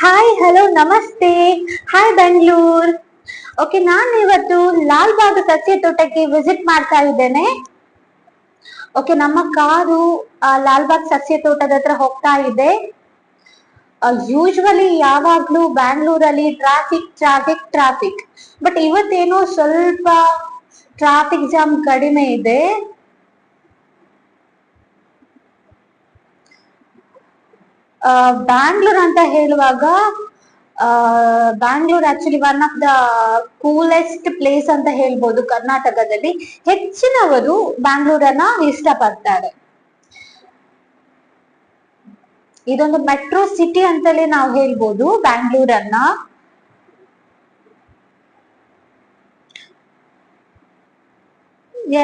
Hi hello ನಮಸ್ತೆ. Hi Bengaluru. Okay, ನಾನು ಇವತ್ತು ಲಾಲ್ ಬಾಗ್ ಸಸ್ಯ ತೋಟಕ್ಕೆ ವಿಸಿಟ್ ಮಾಡ್ತಾ ಇದ್ದೇನೆ. ಓಕೆ, ನಮ್ಮ ಕಾರು ಲಾಲ್ ಬಾಗ್ ಸಸ್ಯ ತೋಟದ ಹತ್ರ ಹೋಗ್ತಾ ಇದೆ. ಯೂಶ್ವಲಿ ಯಾವಾಗ್ಲೂ ಬ್ಯಾಂಗ್ಳೂರಲ್ಲಿ ಟ್ರಾಫಿಕ್ ಟ್ರಾಫಿಕ್ ಟ್ರಾಫಿಕ್, ಬಟ್ ಇವತ್ತೇನೋ ಸ್ವಲ್ಪ ಟ್ರಾಫಿಕ್ ಜಾಮ್ ಕಡಿಮೆ ಇದೆ. ಬ್ಯಾಂಗ್ಳೂರ್ ಅಂತ ಹೇಳುವಾಗ Bangalore actually one of the coolest place ಅಂತ ಹೇಳ್ಬೋದು ಕರ್ನಾಟಕದಲ್ಲಿ. ಹೆಚ್ಚಿನವರು ಬ್ಯಾಂಗ್ಳೂರನ್ನ ಇಷ್ಟಪಡ್ತಾರೆ. ಇದೊಂದು ಮೆಟ್ರೋ ಸಿಟಿ ಅಂತಲೇ ನಾವು ಹೇಳ್ಬೋದು ಬ್ಯಾಂಗ್ಳೂರನ್ನ.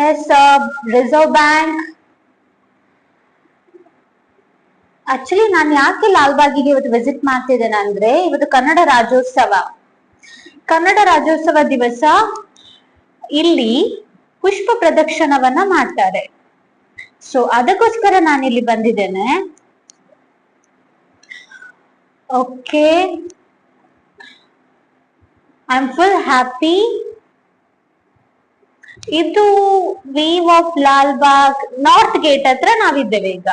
Yes, reserve bank. ಆಕ್ಚುಲಿ ನಾನು ಯಾಕೆ ಲಾಲ್ಬಾಗಿಗೆ ಇವತ್ತು ವಿಸಿಟ್ ಮಾಡ್ತಿದ್ದೇನೆ ಅಂದ್ರೆ, ಇವತ್ತು ಕನ್ನಡ ರಾಜ್ಯೋತ್ಸವ ದಿವಸ ಇಲ್ಲಿ ಪುಷ್ಪ ಪ್ರದರ್ಶನವನ್ನ ಮಾಡ್ತಾರೆ. ಸೊ ಅದಕ್ಕೋಸ್ಕರ ನಾನು ಇಲ್ಲಿ ಬಂದಿದ್ದೇನೆ. Okay, I am full happy. ಇದು view of Lalbagh north gate ಹತ್ರ ನಾವಿದ್ದೇವೆ ಈಗ.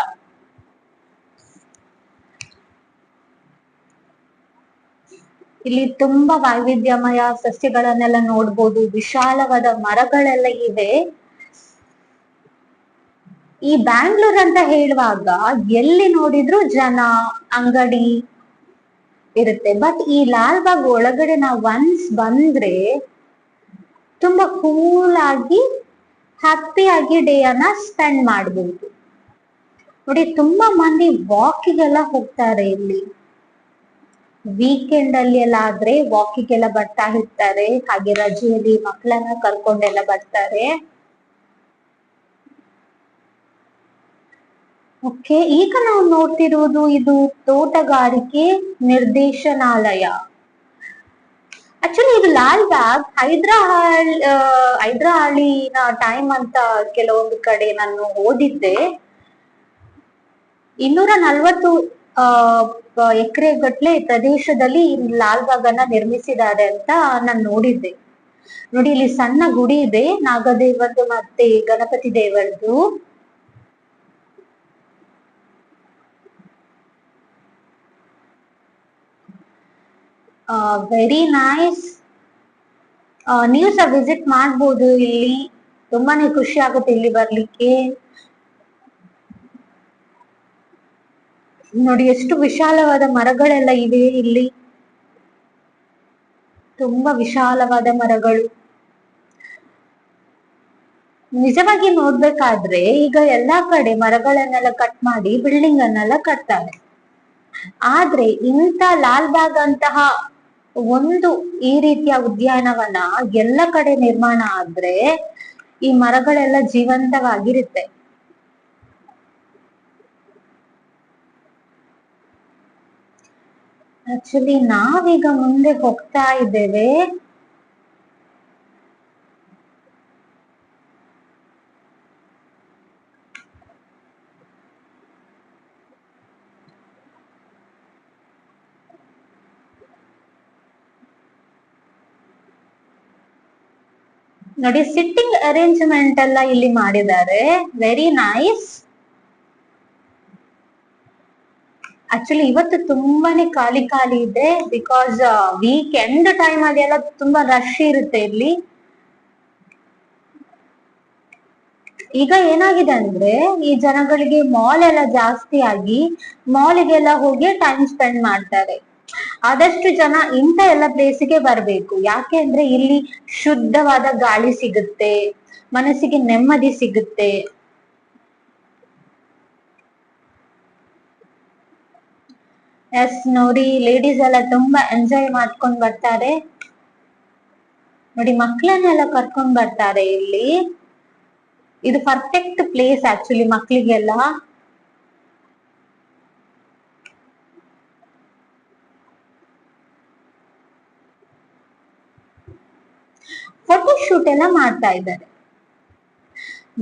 ಇಲ್ಲಿ ತುಂಬಾ ವೈವಿಧ್ಯಮಯ ಸಸ್ಯಗಳನ್ನೆಲ್ಲ ನೋಡ್ಬೋದು, ವಿಶಾಲವಾದ ಮರಗಳೆಲ್ಲ ಇವೆ. ಈ ಬ್ಯಾಂಗ್ಳೂರ್ ಅಂತ ಹೇಳುವಾಗ ಎಲ್ಲಿ ನೋಡಿದ್ರು ಜನ, ಅಂಗಡಿ ಇರುತ್ತೆ. ಬಟ್ ಈ ಲಾಲ್ ಬಾಗ್ ಒಳಗಡೆ ನಾವು ಒನ್ಸ್ ಬಂದ್ರೆ ತುಂಬಾ ಕೂಲ್ ಆಗಿ ಹ್ಯಾಪಿ ಆಗಿ ಡೇ ಅನ್ನ ಸ್ಪೆಂಡ್ ಮಾಡ್ಬೋದು. ನೋಡಿ, ತುಂಬಾ ಮಂದಿ ವಾಕಿಗೆಲ್ಲ ಹೋಗ್ತಾರೆ ಇಲ್ಲಿ. ವೀಕೆಂಡ್ ಅಲ್ಲಿ ಎಲ್ಲ ಆದ್ರೆ ವಾಕಿಗೆಲ್ಲ ಬರ್ತಾ ಇರ್ತಾರೆ. ಹಾಗೆ ರಜೆಯಲ್ಲಿ ಮಕ್ಕಳನ್ನ ಕರ್ಕೊಂಡೆಲ್ಲ ಬರ್ತಾರೆ. ಓಕೆ, ಈಗ ನಾವು ನೋಡ್ತಿರುವುದು ಇದು ತೋಟಗಾರಿಕೆ ನಿರ್ದೇಶನಾಲಯ. ಆಕ್ಚುಲಿ ಇದು ಲಾಲ್ ಬಾಗ್ ಹೈದರಾಲಿನ ಟೈಮ್ ಅಂತ ಕೆಲವೊಂದು ಕಡೆ ನಾನು ಓದಿದ್ದೆ. 240 ಎಕರೆ ಗಟ್ಲೆ ಪ್ರದೇಶದಲ್ಲಿ ಲಾಲ್ ಬಾಗ್ ಅನ್ನ ನಿರ್ಮಿಸಿದ್ದಾರೆ ಅಂತ ನಾನು ನೋಡಿದ್ದೆ. ನೋಡಿ, ಇಲ್ಲಿ ಸಣ್ಣ ಗುಡಿ ಇದೆ, ನಾಗದೇವರದು ಮತ್ತೆ ಗಣಪತಿ ದೇವರದು. Very nice. ನೀವು ಸಹ ವಿಸಿಟ್ ಮಾಡ್ಬೋದು ಇಲ್ಲಿ. ತುಂಬಾನೇ ಖುಷಿ ಆಗುತ್ತೆ ಇಲ್ಲಿ ಬರ್ಲಿಕ್ಕೆ. ನೋಡಿ, ಎಷ್ಟು ವಿಶಾಲವಾದ ಮರಗಳೆಲ್ಲ ಇವೆ ಇಲ್ಲಿ. ತುಂಬಾ ವಿಶಾಲವಾದ ಮರಗಳು. ನಿಜವಾಗಿ ನೋಡ್ಬೇಕಾದ್ರೆ ಈಗ ಎಲ್ಲಾ ಕಡೆ ಮರಗಳನ್ನೆಲ್ಲ ಕಟ್ ಮಾಡಿ ಬಿಲ್ಡಿಂಗ್ ಅನ್ನೆಲ್ಲ ಕಟ್ತಾರೆ. ಆದ್ರೆ ಇಂಥ ಲಾಲ್ ಬಾಗ್ ಅಂತಹ ಒಂದು ಈ ರೀತಿಯ ಉದ್ಯಾನವನ ಎಲ್ಲ ಕಡೆ ನಿರ್ಮಾಣ ಆದ್ರೆ ಈ ಮರಗಳೆಲ್ಲ ಜೀವಂತವಾಗಿರುತ್ತೆ. ಆಕ್ಚುಲಿ ನಾವೀಗ ಮುಂದೆ ಹೋಗ್ತಾ ಇದ್ದೇವೆ. ನೋಡಿ, ಸಿಟ್ಟಿಂಗ್ ಅರೇಂಜ್ಮೆಂಟ್ ಎಲ್ಲ ಇಲ್ಲಿ ಮಾಡಿದ್ದಾರೆ. Very nice. ಆಕ್ಚುಲಿ ಇವತ್ತು ತುಂಬಾನೇ ಖಾಲಿ ಇದೆ, ಬಿಕಾಸ್ ವೀಕೆಂಡ್ ಟೈಮ್ ಅಲ್ಲಿ ಎಲ್ಲ ತುಂಬಾ ರಶ್ ಇರುತ್ತೆ ಇಲ್ಲಿ. ಈಗ ಏನಾಗಿದೆ ಅಂದ್ರೆ, ಈ ಜನಗಳಿಗೆ ಮಾಲ್ ಎಲ್ಲ ಜಾಸ್ತಿ ಆಗಿ ಮಾಲಿಗೆಲ್ಲ ಹೋಗಿ ಟೈಮ್ ಸ್ಪೆಂಡ್ ಮಾಡ್ತಾರೆ. ಆದಷ್ಟು ಜನ ಇಂಥ ಎಲ್ಲ ಪ್ಲೇಸಿಗೆ ಬರ್ಬೇಕು. ಯಾಕೆ ಅಂದ್ರೆ ಇಲ್ಲಿ ಶುದ್ಧವಾದ ಗಾಳಿ ಸಿಗುತ್ತೆ, ಮನಸ್ಸಿಗೆ ನೆಮ್ಮದಿ ಸಿಗುತ್ತೆ. ಎಸ್, ನೋಡಿ, ಲೇಡೀಸ್ ಎಲ್ಲ ತುಂಬಾ ಎಂಜಾಯ್ ಮಾಡ್ಕೊಂಡ್ ಬರ್ತಾರೆ. ನೋಡಿ, ಮಕ್ಕಳನ್ನೆಲ್ಲ ಕರ್ಕೊಂಡ್ ಬರ್ತಾರೆ ಇಲ್ಲಿ. ಇದು ಪರ್ಫೆಕ್ಟ್ ಪ್ಲೇಸ್ ಆಕ್ಚುಲಿ ಮಕ್ಕಳಿಗೆಲ್ಲ. ಫೋಟೋ ಶೂಟ್ ಎಲ್ಲ ಮಾಡ್ತಾ ಇದ್ದಾರೆ.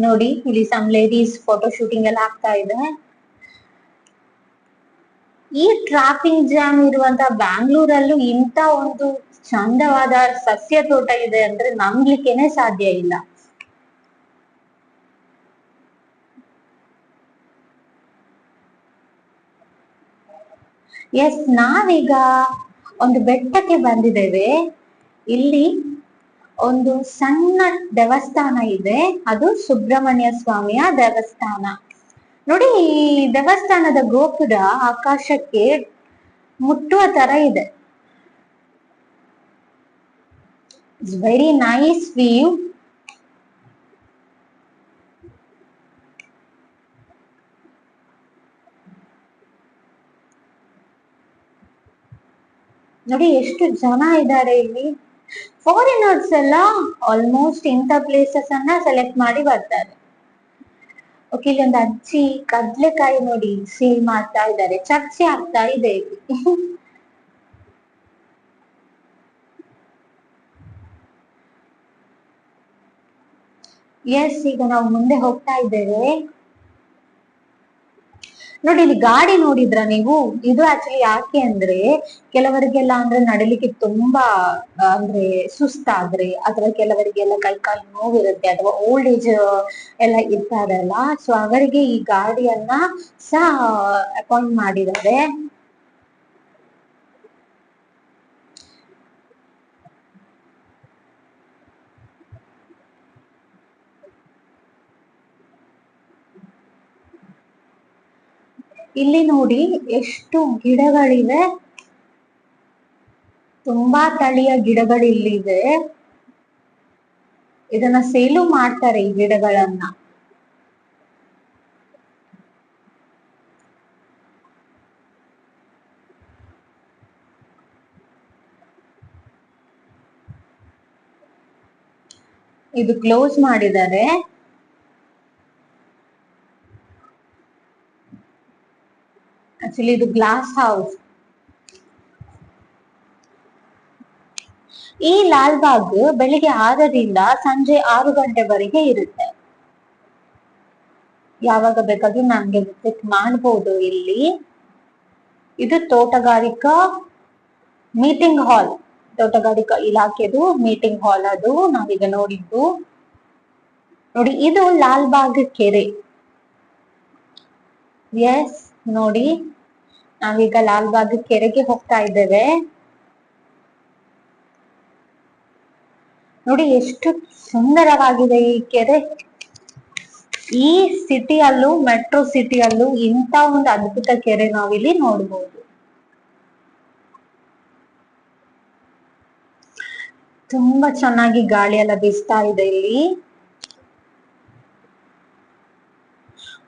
ನೋಡಿ, ಇಲ್ಲಿ ಸಮ್ ಲೇಡೀಸ್ ಫೋಟೋ ಶೂಟಿಂಗ್ ಎಲ್ಲ ಆಗ್ತಾ ಇದೆ. ಈ ಟ್ರಾಫಿಕ್ ಜಾಮ್ ಇರುವಂತ ಬ್ಯಾಂಗ್ಳೂರಲ್ಲೂ ಇಂತ ಒಂದು ಚಂದವಾದ ಸಸ್ಯ ತೋಟ ಇದೆ ಅಂದ್ರೆ ನಂಬ್ಲಿಕ್ಕೆನೆ ಸಾಧ್ಯ ಇಲ್ಲ. ಎಸ್, ನಾವೀಗ ಒಂದು ಬೆಟ್ಟಕ್ಕೆ ಬಂದಿದ್ದೇವೆ. ಇಲ್ಲಿ ಒಂದು ಸಣ್ಣ ದೇವಸ್ಥಾನ ಇದೆ, ಅದು ಸುಬ್ರಹ್ಮಣ್ಯ ಸ್ವಾಮಿಯ ದೇವಸ್ಥಾನ. ನೋಡಿ, ಈ ದೇವಸ್ಥಾನದ ಗೋಪುರ ಆಕಾಶಕ್ಕೆ ಮುಟ್ಟುವ ತರ ಇದೆ. It's very nice view. ನೋಡಿ ಎಷ್ಟು ಜನ ಇದ್ದಾರೆ ಇಲ್ಲಿ. ಫಾರಿನರ್ಸ್ ಎಲ್ಲ ಆಲ್ಮೋಸ್ಟ್ ಇಂಥ ಪ್ಲೇಸಸ್ ಅನ್ನ ಸೆಲೆಕ್ಟ್ ಮಾಡಿ ಬರ್ತಾರೆ. ಓಕೆ, ಇಲ್ಲೊಂದು ಅಜ್ಜಿ ಕಡ್ಲೆಕಾಯಿ ನೋಡಿ ಸೇಲ್ ಮಾಡ್ತಾ ಇದ್ದಾರೆ. ಚರ್ಚೆ ಆಗ್ತಾ ಇದೆ ಇಲ್ಲಿ. ಎಸ್, ಈಗ ನಾವು ಮುಂದೆ ಹೋಗ್ತಾ ಇದ್ದೇವೆ. ನೋಡಿ, ಇಲ್ಲಿ ಗಾಡಿ ನೋಡಿದ್ರ ನೀವು? ಇದು ಆಕ್ಚುಲಿ ಯಾಕೆ ಅಂದ್ರೆ ಕೆಲವರಿಗೆಲ್ಲ ಅಂದ್ರೆ ನಡಲಿಕ್ಕೆ ತುಂಬಾ ಅಂದ್ರೆ ಸುಸ್ತಾದ್ರೆ, ಅಥವಾ ಕೆಲವರಿಗೆಲ್ಲ ಕೈಕಾಲು ನೋವಿರುತ್ತೆ, ಅಥವಾ ಓಲ್ಡ್ ಏಜ್ ಎಲ್ಲ ಇರ್ತಾರಲ್ಲ, ಸೊ ಅವರಿಗೆ ಈ ಗಾಡಿಯನ್ನ ಸಹ ಅಪಾಯಿಂಟ್ ಮಾಡಿದ್ದಾರೆ. ಇಲ್ಲಿ ನೋಡಿ ಎಷ್ಟು ಗಿಡಗಳಿವೆ, ತುಂಬಾ ತಳಿಯ ಗಿಡಗಳು ಇಲ್ಲಿವೆ. ಇದನ್ನ ಸೇಲು ಮಾಡ್ತಾರೆ ಈ ಗಿಡಗಳನ್ನ. ಇದು ಕ್ಲೋಸ್ ಮಾಡಿದ್ದಾರೆ. ಆಕ್ಚುಲಿ ಇದು ಗ್ಲಾಸ್ ಹೌಸ್. ಈ ಲಾಲ್ಬಾಗ್ ಬೆಳಿಗ್ಗೆ 6ರಿಂದ ಸಂಜೆ 6 ಗಂಟೆವರೆಗೆ ಇರುತ್ತೆ. ಯಾವಾಗ ಬೇಕಾದ್ರೂ ನಮ್ಗೆ ವಿಸಿಟ್ ಮಾಡಬಹುದು ಇಲ್ಲಿ. ಇದು ತೋಟಗಾರಿಕಾ ಮೀಟಿಂಗ್ ಹಾಲ್, ತೋಟಗಾರಿಕಾ ಇಲಾಖೆದು ಮೀಟಿಂಗ್ ಹಾಲ್ ಅದು ನಾವೀಗ ನೋಡಿದ್ದು. ನೋಡಿ, ಇದು ಲಾಲ್ಬಾಗ್ ಕೆರೆ. ಎಸ್, ನೋಡಿ ನಾವೀಗ ಲಾಲ್ಬಾಗ್ ಕೆರೆಗೆ ಹೋಗ್ತಾ ಇದ್ದೇವೆ. ನೋಡಿ ಎಷ್ಟು ಸುಂದರವಾಗಿದೆ ಈ ಕೆರೆ. ಈ ಸಿಟಿಯಲ್ಲೂ, ಮೆಟ್ರೋ ಸಿಟಿಯಲ್ಲೂ ಇಂಥ ಒಂದು ಅದ್ಭುತ ಕೆರೆ ನಾವಿಲ್ಲಿ ನೋಡ್ಬೋದು. ತುಂಬಾ ಚೆನ್ನಾಗಿ ಗಾಳಿ ಎಲ್ಲ ಬೀಸ್ತಾ ಇದೆ ಇಲ್ಲಿ.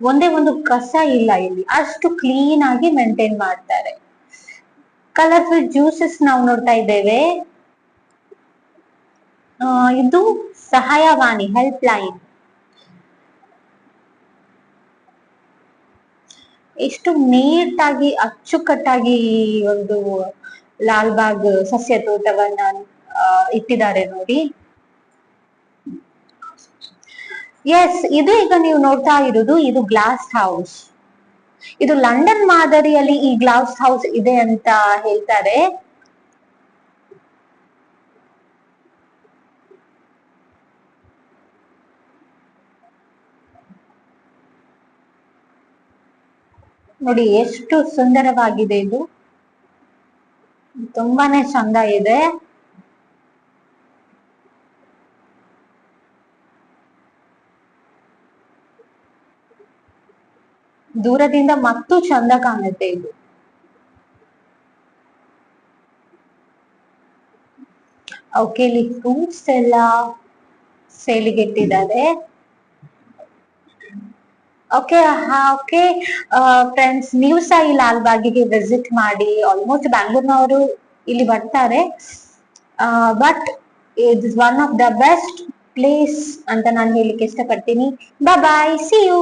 ಒಂದೇ ಒಂದು ಕಸ ಇಲ್ಲ ಇಲ್ಲಿ, ಅಷ್ಟು ಕ್ಲೀನ್ ಆಗಿ ಮೇಂಟೈನ್ ಮಾಡ್ತಾರೆ. ಕಲರ್ಫುಲ್ ಜ್ಯೂಸಸ್ ನಾವು ನೋಡ್ತಾ ಇದ್ದೇವೆ. ಇದು ಸಹಾಯವಾಣಿ ಹೆಲ್ಪ್ ಲೈನ್. ಎಷ್ಟು ನೀಟಾಗಿ ಅಚ್ಚುಕಟ್ಟಾಗಿ ಈ ಒಂದು ಲಾಲ್ಬಾಗ್ ಸಸ್ಯ ತೋಟವನ್ನ ಇಟ್ಟಿದ್ದಾರೆ ನೋಡಿ. ಎಸ್, ಇದು ಈಗ ನೀವು ನೋಡ್ತಾ ಇರುವುದು ಇದು ಗ್ಲಾಸ್ ಹೌಸ್. ಇದು ಲಂಡನ್ ಮಾದರಿಯಲ್ಲಿ ಈ ಗ್ಲಾಸ್ ಹೌಸ್ ಇದೆ ಅಂತ ಹೇಳ್ತಾರೆ. ನೋಡಿ ಎಷ್ಟು ಸುಂದರವಾಗಿದೆ ಇದು, ತುಂಬಾನೇ ಚಂದ ಇದೆ. ದೂರದಿಂದ ಮತ್ತೂ ಚಂದ ಕಾಣುತ್ತೆ ಇದು. ಓಕೆ, ಇಲ್ಲಿ ಫ್ರೂಟ್ಸ್ ಎಲ್ಲ ಸೇಲಿಗೆ ಇಟ್ಟಿದ್ದಾರೆ. ಓಕೆ ಓಕೆ ಫ್ರೆಂಡ್ಸ್, ನೀವು ಸಹ ಈ ಲಾಲ್ಬಾಗಿಗೆ ವಿಸಿಟ್ ಮಾಡಿ. ಆಲ್ಮೋಸ್ಟ್ ಬ್ಯಾಂಗ್ಳೂರ್ನವರು ಇಲ್ಲಿ ಬರ್ತಾರೆ, but it is one of the best place ಅಂತ ನಾನು ಹೇಳಿಕ್ಕೆ ಇಷ್ಟಪಡ್ತೀನಿ. ಬಾಯ್ ಬಾಯ್, ಸಿ ಯು.